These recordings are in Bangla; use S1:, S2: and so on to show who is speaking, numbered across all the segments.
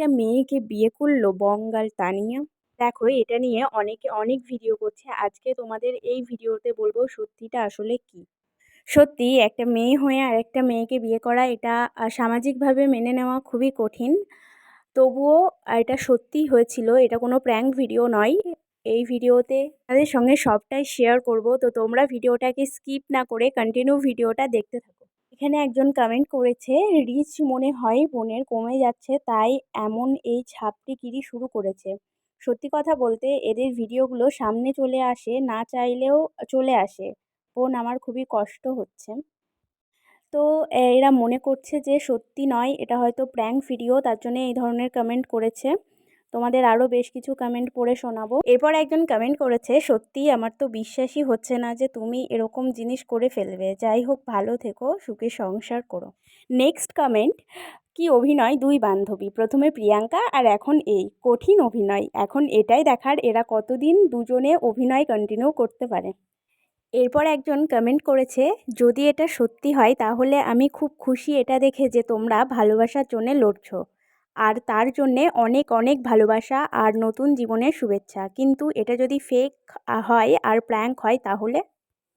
S1: একটা মেয়েকে বিয়ে করলো বঙ্গাল তানিয়া। দেখো এটা নিয়ে অনেকে অনেক ভিডিও করছে, আজকে তোমাদের এই ভিডিওতে বলবো সত্যিটা আসলে কি। সত্যি একটা মেয়ে হয়ে আর একটা মেয়েকে বিয়ে করা এটা সামাজিকভাবে মেনে নেওয়া খুবই কঠিন। তবুও এটা সত্যিই হয়েছিল, এটা কোনো প্র্যাঙ্ক ভিডিও নয়। এই ভিডিওতে তাদের সঙ্গে সবটাই শেয়ার করব, তো তোমরা ভিডিওটাকে স্কিপ না করে কন্টিনিউ ভিডিওটা দেখতে থাকো। এখানে একজন কমেন্ট করেছে, রিচ মনে হয় বোনের কমে যাচ্ছে তাই এমন এই ছাপটিকিরি শুরু করেছে। সত্যি কথা বলতে এদের ভিডিওগুলো সামনে চলে আসে না চাইলেও চলে আসে। বোন আমার খুবই কষ্ট হচ্ছে। তো এরা মনে করছে যে সত্যি নয়, এটা হয়তো প্র্যাঙ্ক ভিডিও, তার জন্য এই ধরনের কমেন্ট করেছে। তোমাদের আরও বেশ কিছু কমেন্ট পড়ে শোনাবো। এরপর একজন কমেন্ট করেছে, সত্যিই আমার তো বিশ্বাসই হচ্ছে না যে তুমি এরকম জিনিস করে ফেলবে। যাই হোক ভালো থেকো, সুখে সংসার করো। নেক্সট কমেন্ট, কি অভিনয় দুই বান্ধবী, প্রথমে প্রিয়াঙ্কা আর এখন এই কঠিন অভিনয়। এখন এটাই দেখার এরা কতদিন দুজনে অভিনয় কন্টিনিউ করতে পারে। এরপর একজন কমেন্ট করেছে, যদি এটা সত্যি হয় তাহলে আমি খুব খুশি এটা দেখে যে তোমরা ভালোবাসার জন্যে লড়ছো, আর তার জন্যে অনেক অনেক ভালোবাসা আর নতুন জীবনের শুভেচ্ছা। কিন্তু এটা যদি ফেক হয় আর প্র্যাঙ্ক হয় তাহলে।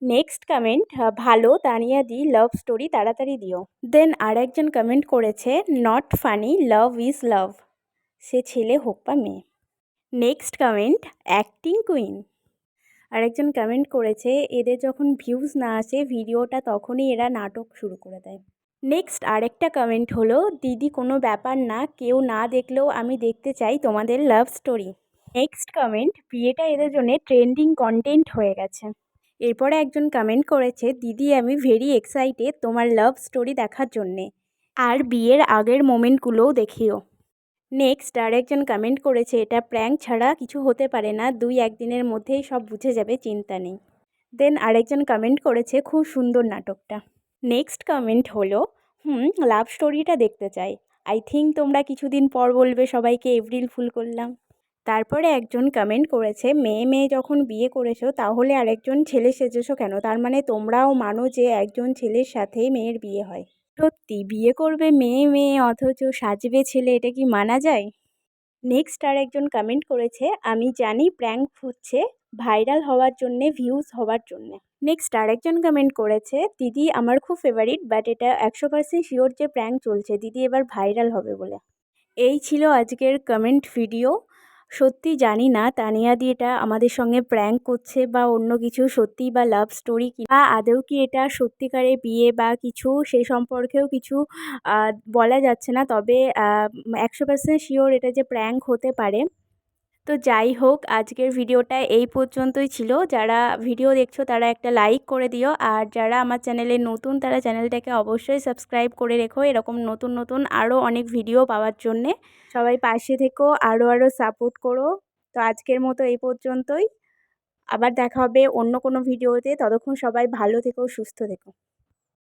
S1: নেক্সট কমেন্ট, ভালো তানিয়া দি, লাভ স্টোরি তাড়াতাড়ি দিও। দেন আর একজন কমেন্ট করেছে, not funny, love is love, সে ছেলে হোক বা মেয়ে। Next comment, acting queen. আরেকজন কমেন্ট করেছে, এদের যখন ভিউজ না আসে ভিডিওটা তখনই এরা নাটক শুরু করে দেয়। নেক্সট আরেকটা কমেন্ট হলো, দিদি কোনো ব্যাপার না, কেউ না দেখলেও আমি দেখতে চাই তোমাদের লাভ স্টোরি। নেক্সট কমেন্ট, বিয়েটা এদের জন্য ট্রেন্ডিং কন্টেন্ট হয়ে গেছে। এরপরে একজন কমেন্ট করেছে, দিদি আমি ভেরি এক্সাইটেড তোমার লাভ স্টোরি দেখার জন্যে, আর বিয়ের আগের মোমেন্টগুলোও দেখিও। নেক্সট আরেকজন কমেন্ট করেছে, এটা প্র্যাঙ্ক ছাড়া কিছু হতে পারে না, 2-1 দিনের মধ্যেই সব বুঝে যাবে, চিন্তা নেই। দেন আরেকজন কমেন্ট করেছে, খুব সুন্দর নাটকটা। নেক্সট কমেন্ট হলো, লাভ স্টোরিটা দেখতে চাই। আই থিঙ্ক তোমরা কিছুদিন পর বলবে সবাইকে এপ্রিল ফুল করলাম। তারপরে একজন কমেন্ট করেছে, মেয়ে মেয়ে যখন বিয়ে করেছো তাহলে আরেকজন ছেলে সেজেছো কেন? তার মানে তোমরাও মানো যে একজন ছেলের সাথেই মেয়ের বিয়ে হয়। সত্যি বিয়ে করবে মেয়ে মেয়ে অথচ সাজবে ছেলে, এটা কি মানা যায়? নেক্সট আর একজন কমেন্ট করেছে, আমি জানি প্র্যাঙ্ক হচ্ছে, ভাইরাল হওয়ার জন্যে, ভিউজ হওয়ার জন্যে। নেক্সট আরেকজন কমেন্ট করেছে, দিদি আমার খুব ফেভারিট, বাট এটা 100% শিওর যে প্র্যাঙ্ক চলছে, দিদি এবার ভাইরাল হবে বলে। এই ছিল আজকের কমেন্ট ভিডিও। সত্যি জানি না তানিয়া দি এটা আমাদের সঙ্গে প্র্যাঙ্ক করছে বা অন্য কিছু, সত্যি বা লাভ স্টোরি কি, বা আদৌ কি এটা সত্যিকারের বিয়ে বা কিছু, সেই সম্পর্কেও কিছু বলা যাচ্ছে না। তবে 100% শিওর এটা যে প্র্যাঙ্ক হতে পারে। তো যাই হোক আজকের ভিডিওটা এই পর্যন্তই ছিল। যারা ভিডিও দেখছো তারা একটা লাইক করে দিও, আর যারা আমার চ্যানেলে নতুন তারা চ্যানেলটাকে অবশ্যই সাবস্ক্রাইব করে রেখো এরকম নতুন নতুন আরও অনেক ভিডিও পাওয়ার জন্যে। সবাই পাশে থেকো, আরও সাপোর্ট করো। তো আজকের মতো এই পর্যন্তই, আবার দেখা হবে অন্য কোনো ভিডিওতে। ততক্ষণ সবাই ভালো থেকো, সুস্থ থেকো।